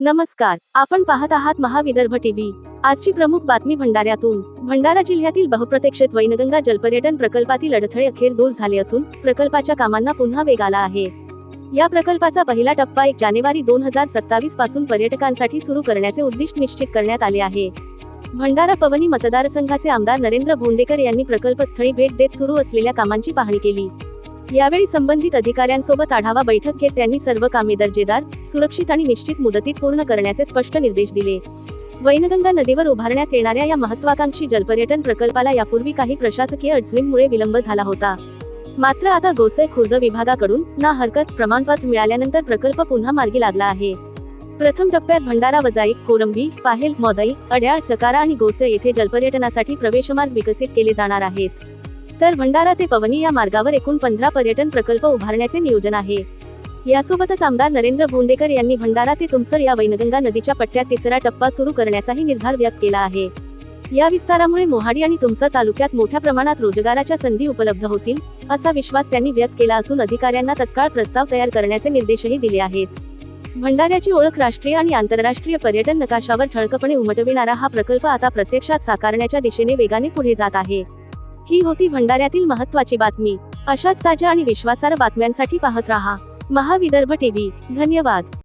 नमस्कार, आपण पाहत आहात महाविदर्भ टीव्ही। आजची प्रमुख बातमी भंडाऱ्यातून। भंडारा जिल्ह्यातील बहुप्रतीक्षित वैनगंगा जलपर्यटन प्रकल्पातील अडथळे अखेर दूर झाले असून प्रकल्पाच्या कामांना पुन्हा वेग आला आहे। या प्रकल्पाचा पहिला टप्पा 1 जानेवारी 2027 पासून पर्यटकांसाठी सुरू करण्याचे उद्दिष्ट निश्चित करण्यात आले आहे। भंडारा पवनी मतदारसंघाचे आमदार नरेंद्र भोंडेकर यांनी प्रकल्पस्थळी भेट देत सुरू असलेल्या कामांची पाहणी केली। यावेळी संबंधित अधिकाऱ्यांसोबत आढावा बैठक घेत त्यांनी सर्व कामे दर्जेदार, सुरक्षित आणि निश्चित मुदतीत पूर्ण करण्याचे स्पष्ट निर्देश दिले। वैनगंगा नदीवर उभारण्यात येणाऱ्या या महत्त्वाकांक्षी जलपर्यटन प्रकल्पाला यापूर्वी काही प्रशासकीय अडचणींमुळे विलंब झाला होता। मात्र आता गोसाई खुर्द विभागाकडून ना हरकत प्रमाणपत्र मिळाल्यानंतर प्रकल्प पुन्हा मार्गी लागला आहे। प्रथम टप्प्यात भंडारा वजाई, कोरंबी, पाहेल, मोदाई, अड्याळ, चकारा आणि गोसाई येथे जलपर्यटनासाठी प्रवेशमार्ग विकसित केले जाणार आहेत। तर भंडारा ते पवनी या मार्गावर एकूण 15 पर्यटन प्रकल्प उभारण्याचे नियोजन आहे। यासोबतच आमदार नरेंद्र भोंडेकर यांनी भंडारा ते तुमसर या वैनगंगा नदीच्या पट्ट्यात तिसरा टप्पा सुरू करण्याचाही निर्धार व्यक्त केला आहे। या विस्तारामुळे मोहाडी आणि तुमसर तालुक्यात मोठ्या प्रमाणात रोजगाराच्या संधी उपलब्ध होतील, असा विश्वास त्यांनी व्यक्त केला असून अधिकाऱ्यांना तत्काळ प्रस्ताव तयार करण्याचे निर्देशही दिले आहेत। भंडाऱ्याची ओळख राष्ट्रीय आणि आंतरराष्ट्रीय पर्यटन नकाशावर ठळकपणे उमटविणारा हा प्रकल्प आता प्रत्यक्षात साकारण्याच्या दिशेने वेगाने पुढे जात आहे। ही होती भंडाऱ्यातील महत्त्वाची बातमी। अशाच ताज्या आणि विश्वासार्ह बातम्यांसाठी पाहत रहा महाविदर्भ टीव्ही। धन्यवाद।